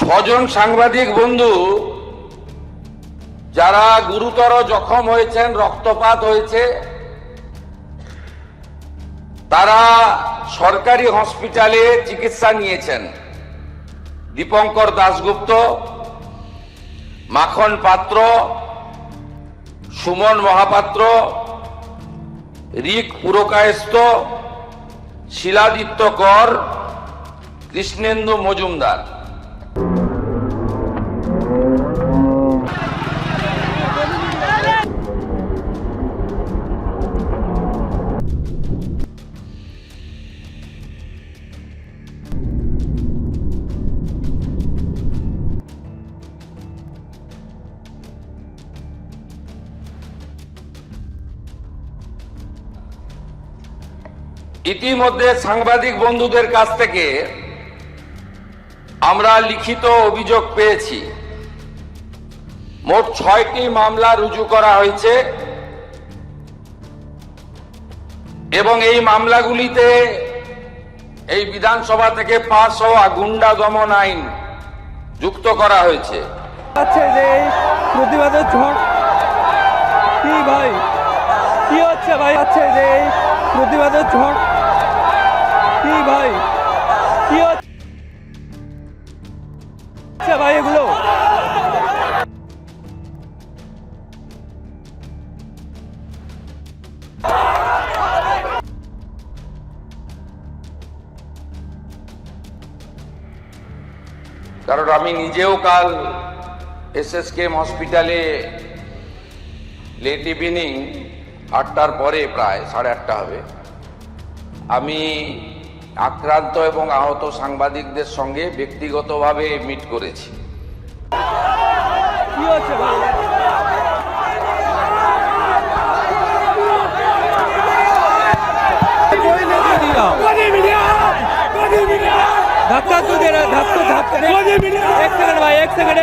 ছজন সাংবাদিক বন্ধু যারা গুরুতর জখম হয়েছেন, রক্তপাত হয়েছে, তারা সরকারি হসপিটালে চিকিৎসা নিয়েছেন। দীপঙ্কর দাশগুপ্ত, মাখন পাত্র, সুমন মহাপাত্র, রিক পুরকায়স্থ, শিলাদিত্য কর, কৃষ্ণেন্দু মজুমদার। ইতিমধ্যে সাংবাদিক বন্ধুদের কাছ থেকে আমরা লিখিত অভিযোগ পেয়েছি। মোট 6টি মামলা রুজু করা হয়েছে এবং এই মামলাগুলিতে এই বিধানসভা থেকে পাস হওয়া গুন্ডা দমন আইন যুক্ত করা হয়েছে। আচ্ছা, যে এই প্রতিবাদের ঝড় কি ভাই, কি হচ্ছে ভাই? আচ্ছা, যে এই প্রতিবাদের ঝড় কি ভাই, কি হচ্ছে ভাই এগুলো? কারণ আমি নিজেও কাল এসএসকেএম হসপিটালে লেট ইভিনিং 8টার পরে, প্রায় 8:30 হবে, আমি আক্রান্ত এবং আহত সাংবাদিকদের সঙ্গে ব্যক্তিগতভাবে মিট করেছি। কি হচ্ছে ভাই? धक्का क्यों दे रहा है? धक्का एक सेकंड भाई, एक सेकंड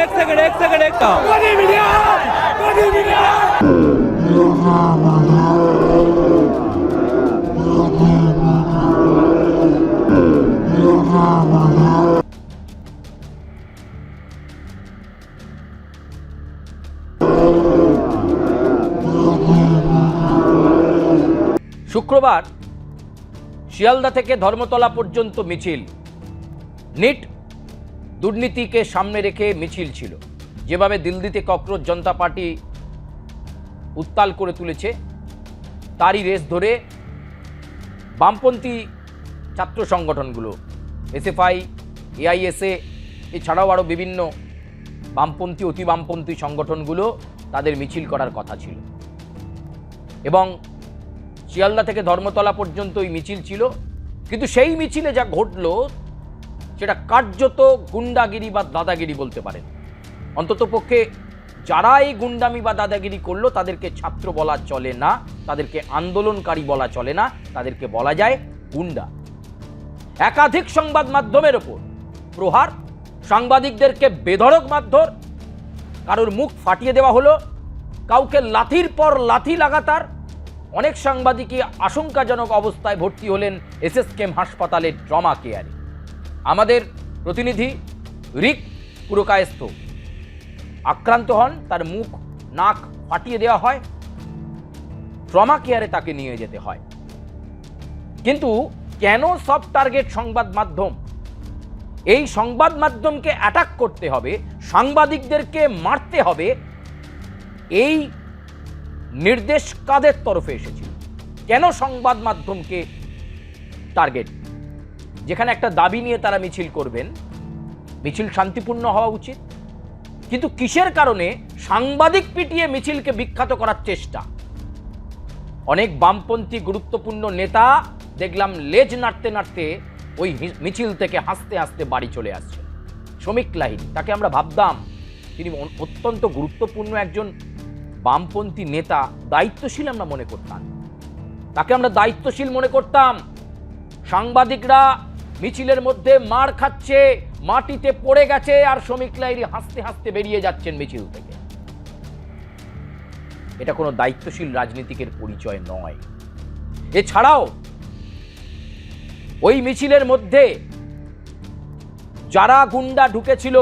শুক্রবার শিয়ালদা থেকে ধর্মতলা পর্যন্ত মিছিল। নিট দুর্নীতিকে সামনে রেখে মিছিল ছিল। যেভাবে দিল্লিতে ককরোচ জনতা পার্টি উত্তাল করে তুলেছে, তারই রেস ধরে বামপন্থী ছাত্র সংগঠনগুলো, এসএফআই, এআইএসএ, এছাড়াও আরও বিভিন্ন বামপন্থী, অতি বামপন্থী সংগঠনগুলো তাদের মিছিল করার কথা ছিল এবং শিয়ালদা থেকে ধর্মতলা পর্যন্ত ওই মিছিল ছিল। কিন্তু সেই মিছিলে যা ঘটল সেটা কার্যত গুন্ডাগিরি বা দাদাগিরি বলতে পারেন। অন্ততপক্ষে যারা এই গুন্ডামি বা দাদাগিরি করলো তাদেরকে ছাত্র বলা চলে না, তাদেরকে আন্দোলনকারী বলা চলে না, তাদেরকে বলা যায় গুন্ডা। একাধিক সংবাদ মাধ্যমের ওপর প্রহার, সাংবাদিকদেরকে বেধড়ক মারধর, কারোর মুখ ফাটিয়ে দেওয়া হলো, কাউকে লাথির পর লাথি লাগাতার। অনেক সাংবাদিকই আশঙ্কাজনক অবস্থায় ভর্তি হলেন এসএসকেএম হাসপাতালের ট্রমা কেয়ারে। আমাদের প্রতিনিধি রিক পুরকায়স্থ আক্রান্ত হন, তার মুখ নাক ফাটিয়ে দেওয়া হয়, ট্রমা কেয়ারে তাকে নিয়ে যেতে হয়। কিন্তু কেন সব টার্গেট সংবাদ মাধ্যম? এই সংবাদ মাধ্যমকে অ্যাটাক করতে হবে, সাংবাদিকদেরকে মারতে হবে, এই নির্দেশ কাদের তরফে এসেছিল? কেন সংবাদ মাধ্যমকে টার্গেট? যেখানে একটা দাবি নিয়ে তারা মিছিল করবেন, মিছিল শান্তিপূর্ণ হওয়া উচিত, কিন্তু কিসের কারণে সাংবাদিক পিটিয়ে মিছিলকে বিখ্যাত করার চেষ্টা? অনেক বামপন্থী গুরুত্বপূর্ণ নেতা দেখলাম লেজ নাড়তে নাড়তে ওই মিছিল থেকে হাসতে হাসতে বাড়ি চলে আসছে। শ্রমিক লাহিড়ী, তাকে আমরা ভাবতাম তিনি অত্যন্ত গুরুত্বপূর্ণ একজন বামপন্থী নেতা, দায়িত্বশীল আমরা মনে করতাম, তাকে আমরা দায়িত্বশীল মনে করতাম। সাংবাদিকরা মিছিলের মধ্যে মার খাচ্ছে, মাটিতে পড়ে গেছে, আর শ্রমিক লাহিড়ী হাসতে হাসতে বেরিয়ে যাচ্ছেন মিছিল থেকে। এটা কোনো দায়িত্বশীল রাজনীতিকের পরিচয় নয়। এছাড়াও ওই মিছিলের মধ্যে যারা গুন্ডা ঢুকেছিল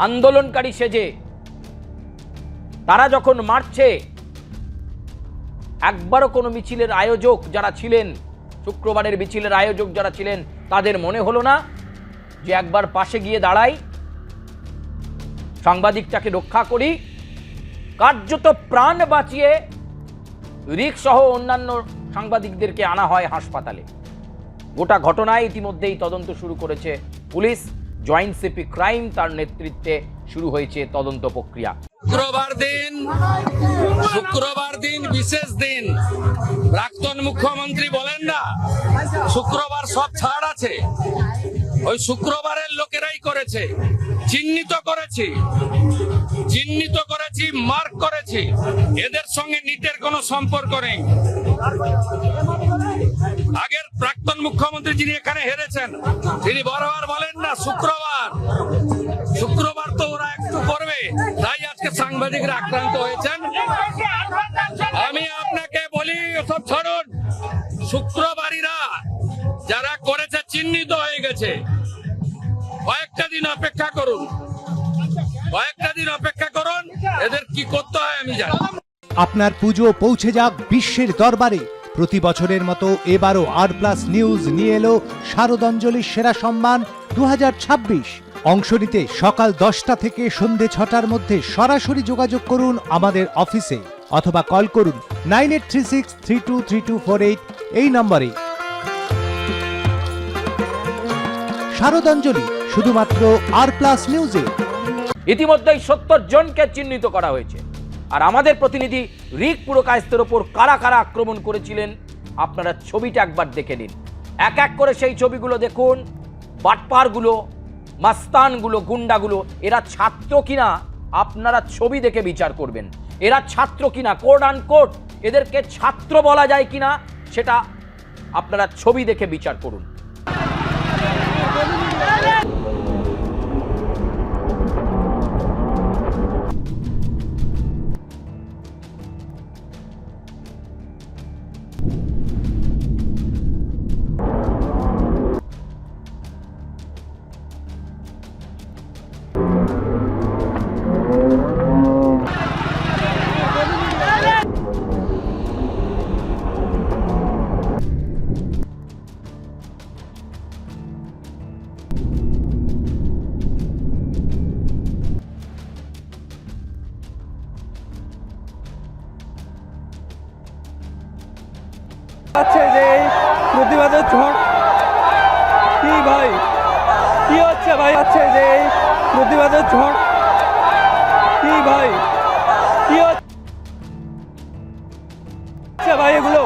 আন্দোলনকারী সেজে তারা যখন মারছে, একবারও কোনো মিছিলের আয়োজক যারা ছিলেন, শুক্রবারের মিছিলের আয়োজক যারা ছিলেন, তাদের মনে হলো না যে একবার পাশে গিয়ে দাঁড়াই, সাংবাদিকটাকে রক্ষা করি? কার্যত প্রাণ বাঁচিয়ে রিক সহ অন্যান্য সাংবাদিকদেরকে আনা হয় হাসপাতালে। গোটা ঘটনায় ইতিমধ্যেই তদন্ত শুরু করেছে পুলিশ। জয়েন্ট সিপি ক্রাইম, তার নেতৃত্বে শুরু হয়েছে তদন্ত প্রক্রিয়া। শুক্রবার দিন বিশেষ দিন। প্রাক্তন মুখ্যমন্ত্রী বলেন না শুক্রবার সব ছাড় আছে, ওই শুক্রবারের লোকেরাই করেছে। চিহ্নিত করেছি, মার্ক করেছি। এদের সঙ্গে নিটের কোনো সম্পর্ক নেই। আগের প্রাক্তন মুখ্যমন্ত্রী যিনি এখানে হেরেছেন, তিনি বারবার বলেন না শুক্রবার তো ওরা একটু করবে, তাই আজকে সাংবাদিকরা আক্রান্ত হয়েছেন। আমি আপনাকে বলি, সব ছাড়ুন। শুক্রবারীরা যারা করেছে চিহ্নিত হয়ে গেছে। কয়েকটা দিন অপেক্ষা করুন, এদের কি করতে হয় আমি জানি। আপনার পুজো পৌঁছে যাক বিশ্বের দরবারে। প্রতি বছরের মতো এবারও আর+ নিউজ নিয়ে এলো শারদাঞ্জলির সেরা সম্মান 2026। অংশ নিতে সকাল 10টা থেকে সন্ধে 6টার মধ্যে সরাসরি যোগাযোগ করুন আমাদের অফিসে অথবা কল করুন 9836323248 এই নম্বরে। শারদাঞ্জলি শুধুমাত্র আর+ নিউজে। ইতিমধ্যেই 70 জনকে চিহ্নিত করা হয়েছে। আর আমাদের প্রতিনিধি রিক পুরকায়েস্তের ওপর কারা কারা আক্রমণ করেছিলেন আপনারা ছবিটা একবার দেখে নিন। এক এক করে সেই ছবিগুলো দেখুন। বাটপারগুলো, মাস্তানগুলো, গুন্ডাগুলো, এরা ছাত্র কিনা আপনারা ছবি দেখে বিচার করবেন। এরা ছাত্র কিনা, কোট আনকোট এদেরকে ছাত্র বলা যায় কিনা সেটা আপনারা ছবি দেখে বিচার করুন। আছে যে এই প্রতিবাদের ঝড় কি ভাই, কি হচ্ছে ভাই? আছে যে এই প্রতিবাদের ঝড় কি ভাই, কি হচ্ছে ভাই এগুলো?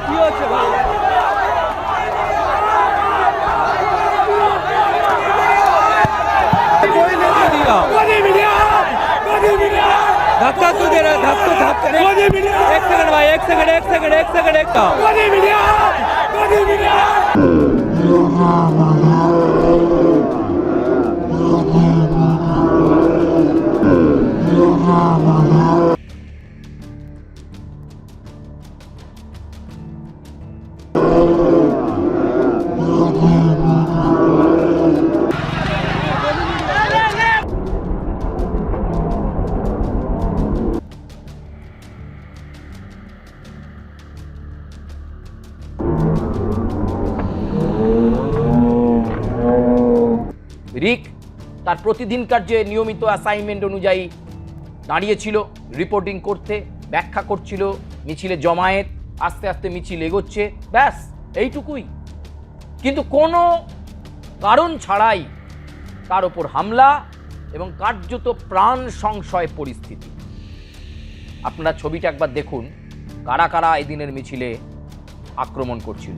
কি হচ্ছে ভাই? धक्का क्यों दे रहा है? धक्का एक सेकंड भाई, एक सेकंड রিক তার প্রতিদিনকার যে নিয়মিত অ্যাসাইনমেন্ট অনুযায়ী দাঁড়িয়েছিল রিপোর্টিং করতে, ব্যাখ্যা করছিল, মিছিলে জমায়েত, আস্তে আস্তে মিছিল এগোচ্ছে, ব্যাস এইটুকুই। কিন্তু কোনো কারণ ছাড়াই তার ওপর হামলা এবং কার্যত প্রাণ সংশয় পরিস্থিতি। আপনারা ছবিটা একবার দেখুন, কারা কারা এদিনের মিছিলে আক্রমণ করছিল।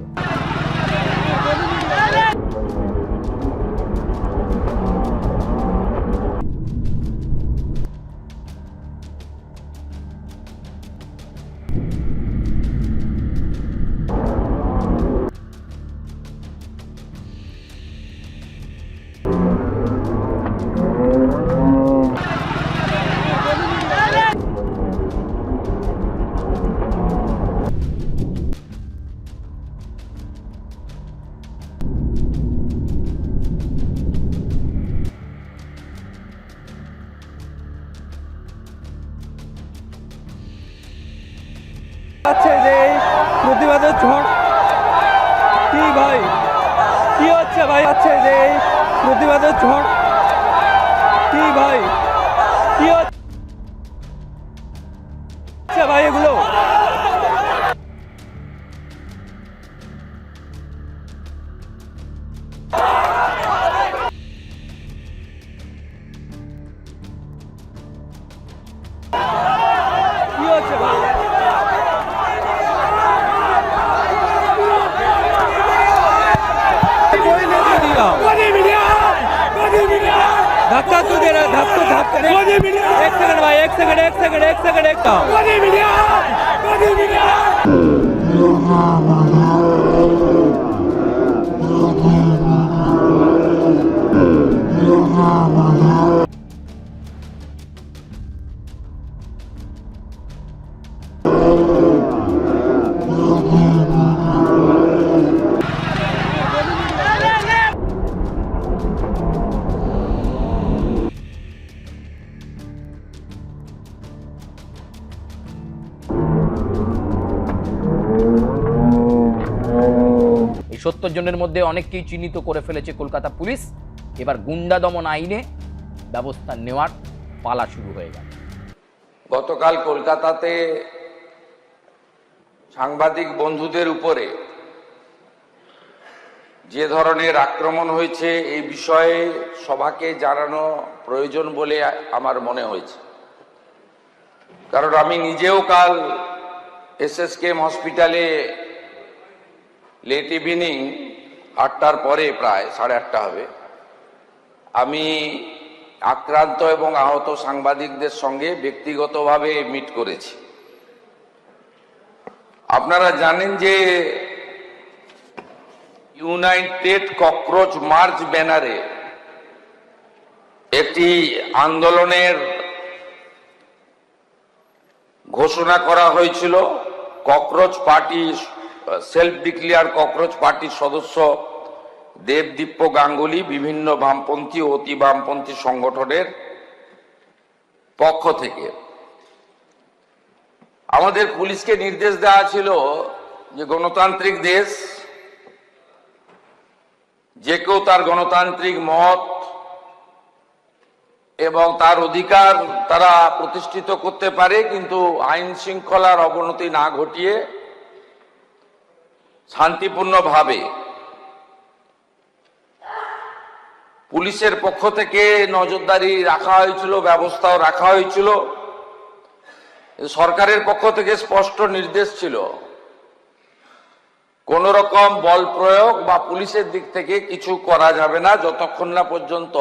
ঝড় কি ভাই কি হচ্ছে ভাই আছে যে এই প্রতিবাদের ঝড় কি ভাই কি হচ্ছে ভাই এগুলো কি হচ্ছে ভাই धक्का क्यों दे रहा है धक्का धक्का एक सेकंड भाई एक सेकंड एक सेकंड एक सेकंड एक এই 70 জনের মধ্যে অনেককেই চিহ্নিত করে ফেলেছে কলকাতা পুলিশ। এবার গুন্ডা দমন আইনে ব্যবস্থা নেওয়ার পালা শুরু হয়ে গেল। গতকাল কলকাতাতে সাংবাদিক বন্ধুদের উপরে যে ধরনের আক্রমণ হয়েছে এই বিষয়ে সবাইকে জানানো প্রয়োজন বলে আমার মনে হয়েছে। কারণ আমি নিজেও কাল এসএসকেএম হসপিটালে লেট ইভিনিং 8টার পরে প্রায় 8:30 হবে আমি আক্রান্ত এবং আহত সাংবাদিকদের সঙ্গে ব্যক্তিগতভাবে মিট করেছি। আপনারা জানেন যে ইউনাইটেড ককরোচ মার্চ ব্যানারে একটি আন্দোলনের ঘোষণা করা হয়েছিল। Cockroach party self declare cockroach পার্টির সদস্য দেবদীপ্য গাঙ্গুলি বিভিন্ন বামপন্থী ও অতি বামপন্থী সংগঠনের পক্ষ থেকে আমাদের পুলিশকে নির্দেশ দেওয়া ছিল যে গণতান্ত্রিক দেশ, যে কেউ তার গণতান্ত্রিক মত এবং তার অধিকার তারা প্রতিষ্ঠিত করতে পারে, কিন্তু আইন শৃঙ্খলার অবনতি না ঘটিয়ে শান্তিপূর্ণভাবে। পুলিশের পক্ষ থেকে নজরদারি রাখা হয়েছিল, ব্যবস্থাও রাখা হয়েছিল। সরকারের পক্ষ থেকে স্পষ্ট নির্দেশ ছিল কোন রকম বল প্রয়োগ বা পুলিশের দিক থেকে কিছু করা যাবে না যতক্ষণ না পর্যন্ত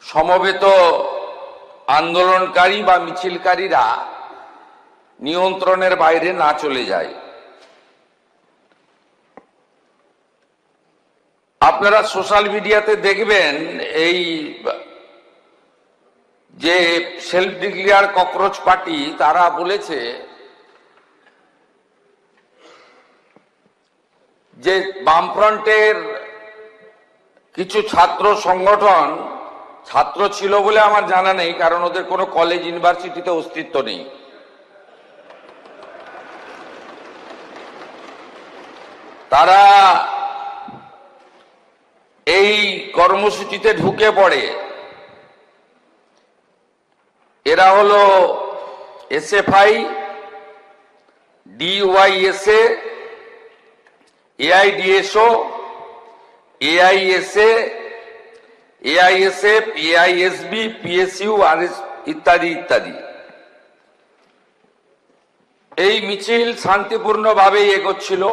সমবেত আন্দোলনকারী বা মিছিলকারীরা নিয়ন্ত্রণের বাইরে না চলে যায়। আপনারা সোশ্যাল মিডিয়াতে দেখবেন এই যে সেলফ ডিক্লেয়ার ককরোচ পার্টি তারা বলেছে যে বামফ্রন্টের কিছু ছাত্র সংগঠন, ছাত্র ছিল বলে আমার জানা নেই কারণ ওদের কোনো কলেজ ইউনিভার্সিটিতে অস্তিত্ব নেই, তারা এই কর্মসূচিতে ঢুকে পড়ে। এরা হলো এসএফআই, ডিওয়াইএসএ, এআইডিএসও, এআইএসএ, এআইএসএফ, এআইএসবি, পিএসইউ আর ইত্যাদি ইত্যাদি। এই মিছিল শান্তিপূর্ণভাবে এগোচ্ছিল।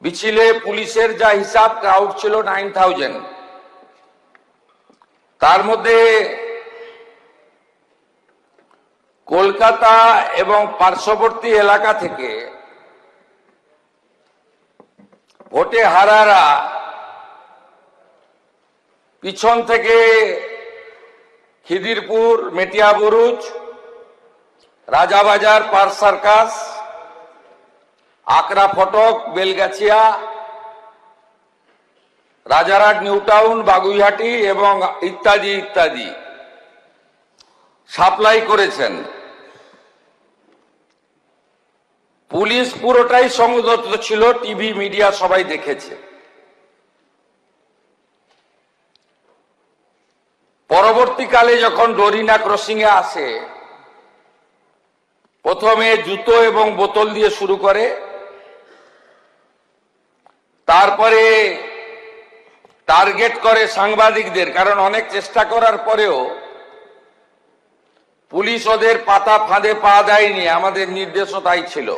মিছিলে পুলিশের যা হিসাব ক্রাউড ছিল 9000, তার মধ্যে কলকাতা এবং পার্শ্ববর্তী এলাকা থেকে ভোটে হারারা পিছন থেকে খিদিরপুর, মেটিয়াবুরুজ, রাজাবাজার, পার্ক সার্কাস, আকরা ফটক, বেলগাছিয়া, রাজারহাট, নিউ টাউন, বাগুইহাটি এবং ইত্যাদি ইত্যাদি সাপ্লাই করেছেন। পুলিশ পুরোটাই সংযত ছিল, টিভি মিডিয়া সবাই দেখেছে। পরবর্তীকালে যখন ডোরিনা ক্রসিং এ আসে, প্রথমে জুতো এবং বোতল দিয়ে শুরু করে, তারপরে টার্গেট করে সাংবাদিকদের, কারণ অনেক চেষ্টা করার পরেও পুলিশ ওদের পাতা ফাঁদে পা দেয়নি। আমাদের নির্দেশও তাই ছিল।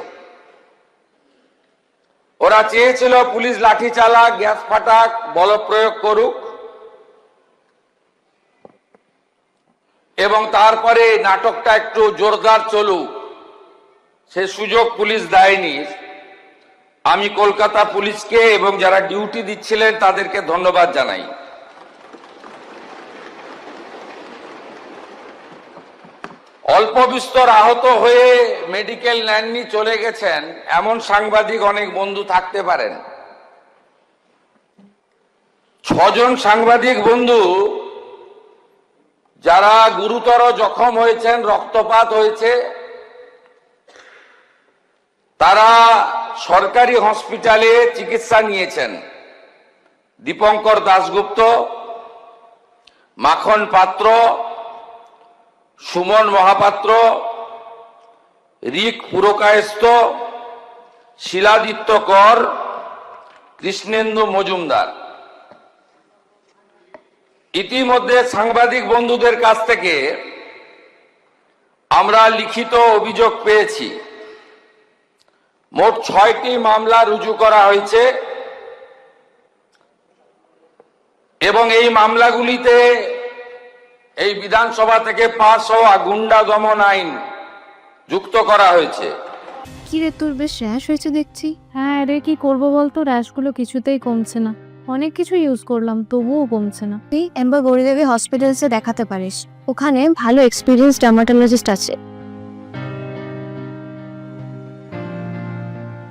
ওরা চেয়েছিল পুলিশ লাঠি চালাক, গ্যাস ফাটাক, বল প্রয়োগ করুক, এবং তারপরে নাটকটা একটু জোরদার চলুক। সে সুযোগ পুলিশ দেয়নি। আমি কলকাতা পুলিশকে এবং যারা ডিউটি দিচ্ছিলেন তাদেরকে ধন্যবাদ জানাই। অল্প বিস্তর আহত হয়ে মেডিকেল নেননি, চলে গেছেন এমন সাংবাদিক অনেক বন্ধু থাকতে পারেন। 6 জন সাংবাদিক বন্ধু যারা গুরুতর জখম হয়েছেন, রক্তপাত হয়েছে, তারা সরকারি হসপিটালে চিকিৎসা নিয়েছেন। দীপঙ্কর দাশগুপ্ত, মাখন পাত্র, সুমন মহাপাত্র, রিক পুরকায়স্থ, শিলাদিত্য কর, কৃষ্ণেন্দু মজুমদার। ইতিমধ্যে সাংবাদিক বন্ধুদের কাছ থেকে আমরা লিখিত অভিযোগ পেয়েছি। মোট 6টি মামলা রুজু করা হয়েছে এবং এই মামলাগুলিতে এই বিধানসভা থেকে পাস হওয়া গুন্ডা দমন আইন যুক্ত করা হয়েছে। কি রে, তোর বেশ র্যাশ হয়েছে দেখছি। হ্যাঁ রে, কি করবো বলতো, র্যাশগুলো কিছুতেই কমছে না। অনেক কিছু ইউজ করলাম, তবুও কমছে না। তুই এম্বার গৌরীদেবী হসপিটালসে দেখাতে পারিস, ওখানে ভালো এক্সপিরিয়েন্স ডার্মাটোলজিস্ট আছে।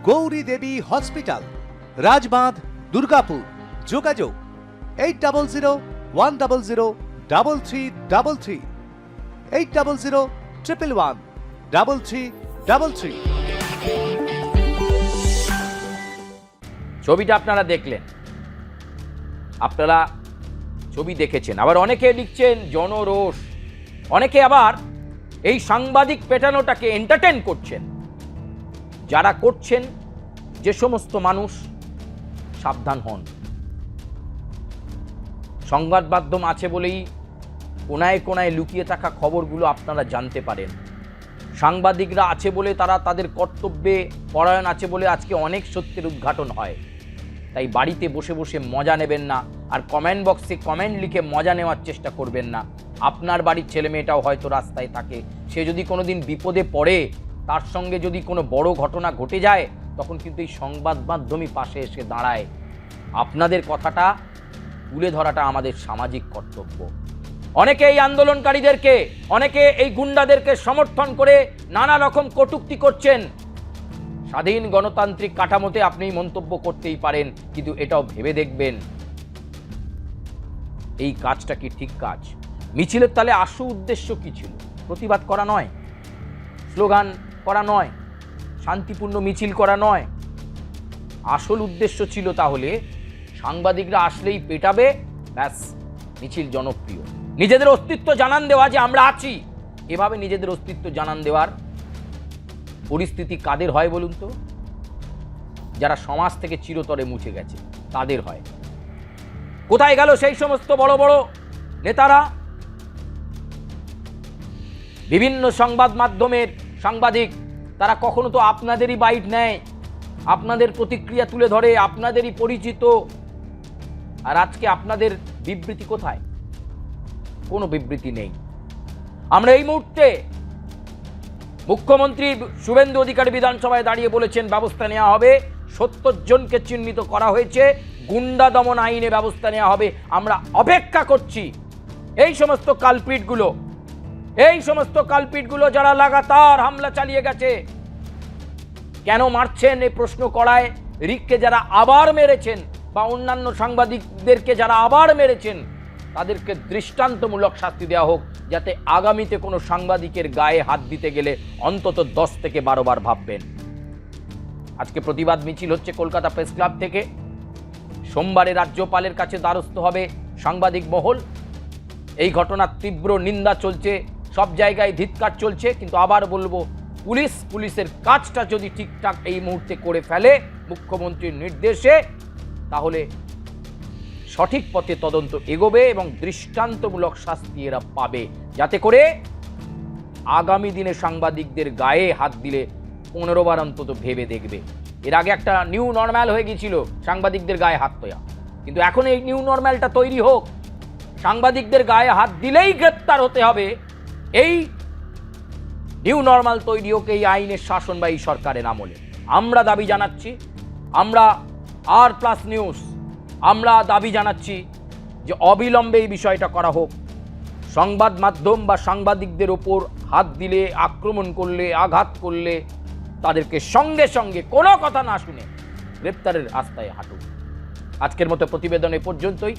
গৌরী দেবী হসপিটাল, রাজবাঁধ, দুর্গাপুর। যোগাযোগ 8001003333, 8001113333। ছবিটা আপনারা দেখলেন, আপনারা ছবি দেখেছেন। আবার অনেকে লিখছেন জনরোষ, অনেকে আবার এই সাংবাদিক পেটানোটাকে এন্টারটেন করছেন। যারা করছেন, যে সমস্ত মানুষ, সাবধান হন। সংবাদ মাধ্যম আছে বলেই কোনায় কোনায় লুকিয়ে থাকা খবরগুলো আপনারা জানতে পারেন। সাংবাদিকরা আছে বলে, তারা তাদের কর্তব্যে পরায়ণ আছে বলে আজকে অনেক সত্যের উদ্ঘাটন হয়। তাই বাড়িতে বসে বসে মজা নেবেন না, আর কমেন্ট বক্সে কমেন্ট লিখে মজা নেওয়ার চেষ্টা করবেন না। আপনার বাড়ির ছেলে মেয়েটাও হয়তো রাস্তায় থাকে, সে যদি কোনোদিন বিপদে পড়ে, তার সঙ্গে যদি কোনো বড় ঘটনা ঘটে যায়, তখন কিন্তু এই সংবাদ মাধ্যমই পাশে এসে দাঁড়ায়। আপনাদের কথাটা তুলে ধরাটা আমাদের সামাজিক কর্তব্য। অনেকে এই আন্দোলনকারীদেরকে, অনেকে এই গুন্ডাদেরকে সমর্থন করে নানা রকম কটূক্তি করছেন। স্বাধীন গণতান্ত্রিক কাঠামোতে আপনি মন্তব্য করতেই পারেন, কিন্তু এটাও ভেবে দেখবেন এই কাজটা কি ঠিক কাজ। মিছিলের তালে আসল উদ্দেশ্য কি ছিল? প্রতিবাদ করা নয়, স্লোগান করা নয়, শান্তিপূর্ণ মিছিল করা নয়। আসল উদ্দেশ্য ছিল তাহলে সাংবাদিকরা আসলেই পেটাবে, ব্যাস, মিছিল জনপ্রিয়। নিজেদের অস্তিত্ব জানান দেওয়া যে আমরা আছি, এভাবে নিজেদের অস্তিত্ব জানান দেওয়ার পরিস্থিতি কাদের হয় বলুন তো? যারা সমাজ থেকে চিরতরে মুছে গেছে তাদের হয়। কোথায় গেল সেই সমস্ত বড় বড় নেতারা? বিভিন্ন সংবাদ মাধ্যমের সাংবাদিক, তারা কখনো তো আপনাদেরই বাইট নেয়, আপনাদের প্রতিক্রিয়া তুলে ধরে, আপনাদেরই পরিচিত। আর আজকে আপনাদের বিবৃতি কোথায়? কোনো বিবৃতি নেই। আমরা এই মুহূর্তে মুখ্যমন্ত্রী শুভেন্দু অধিকারী বিধানসভায় দাঁড়িয়ে বলেছেন ব্যবস্থা নেওয়া হবে, 70 জনকে চিহ্নিত করা হয়েছে, গুন্ডা দমন আইনে ব্যবস্থা নেওয়া হবে। আমরা অপেক্ষা করছি এই সমস্ত কালপিটগুলো যারা লাগাতার হামলা চালিয়ে গেছে, কেন মারছেন এই প্রশ্ন করায়, রিককে যারা আবার মেরেছেন বা অন্যান্য সাংবাদিকদেরকে যারা আবার মেরেছেন, তাদেরকে দৃষ্টান্তমূলক শাস্তি দেওয়া হোক, যাতে আগামীতে কোনো সাংবাদিকের গায়ে হাত দিতে গেলে অন্তত 10 থেকে 12 বার ভাববেন। আজকে প্রতিবাদ মিছিল হচ্ছে কলকাতা প্রেস ক্লাব থেকে। সোমবারে রাজ্যপালের কাছে দ্বারস্থ হবে সাংবাদিক মহল। এই ঘটনার তীব্র নিন্দা চলছে, সব জায়গায় ধিক্কার চলছে। কিন্তু আবার বলবো, পুলিশের কাজটা যদি ঠিকঠাক এই মুহূর্তে করে ফেলে মুখ্যমন্ত্রীর নির্দেশে, তাহলে সঠিক পথে তদন্ত এগোবে এবং দৃষ্টান্তমূলক শাস্তি এরা পাবে, যাতে করে আগামী দিনে সাংবাদিকদের গায়ে হাত দিলে 15 বার অন্তত ভেবে দেখবে। এর আগে একটা নিউ নর্মাল হয়ে গিয়েছিল সাংবাদিকদের গায়ে হাত তোলা, কিন্তু এখন এই নিউ নর্মালটা তৈরি হোক, সাংবাদিকদের গায়ে হাত দিলেই গ্রেপ্তার হতে হবে। এই নিউ নর্মাল তৈরি হোক এই আইনের শাসন বা এই সরকারের আমলে। আমরা দাবি জানাচ্ছি, আমরা আর+ নিউজ আমরা দাবি জানাচ্ছি যে অবিলম্বে এই বিষয়টা করা হোক। সংবাদ মাধ্যম বা সাংবাদিকদের ওপর হাত দিলে, আক্রমণ করলে, আঘাত করলে তাদেরকে সঙ্গে সঙ্গে কোনো কথা না শুনে গ্রেপ্তারের রাস্তায় হাঁটুন। আজকের মতো প্রতিবেদন এ পর্যন্তই।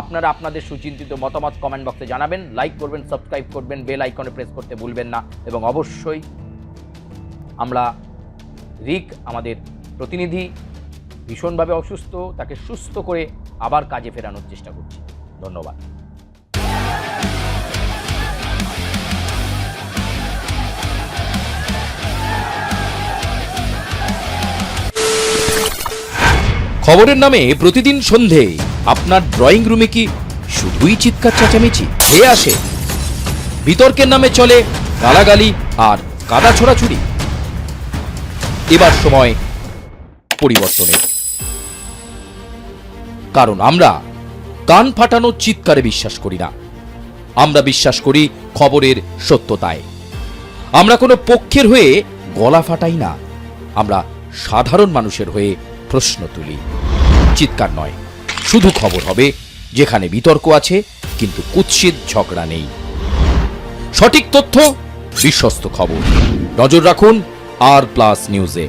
আপনারা আপনাদের সুচিন্তিত মতামত কমেন্ট বক্সে জানাবেন, লাইক করবেন, সাবস্ক্রাইব করবেন, বেল আইকনে প্রেস করতে ভুলবেন না। এবং অবশ্যই আমরা রিক আমাদের প্রতিনিধি ভীষণভাবে অসুস্থ, তাকে সুস্থ করে আবার কাজে ফেরানোর চেষ্টা করছি। ধন্যবাদ। খবরের নামে প্রতিদিন সন্ধে আপনার ড্রয়িং রুমে কি শুধুই চিৎকার চেঁচামেচি খেয়ে আসে? বিতর্কের নামে চলে গালাগালি আর কাদা ছোড়াছুড়ি। এবার সময় পরিবর্তনের, কারণ আমরা কান ফাটানো চিৎকারে বিশ্বাস করি না। আমরা বিশ্বাস করি খবরের সত্যতায়। আমরা কোনো পক্ষের হয়ে গলা ফাটাই না, আমরা সাধারণ মানুষের হয়ে প্রশ্ন তুলি। চিৎকার নয়, শুধু খবর হবে যেখানে বিতর্ক আছে কিন্তু কুৎসিত ঝগড়া নেই। সঠিক তথ্য, বিশ্বস্ত খবর। নজর রাখুন আর+ নিউজে।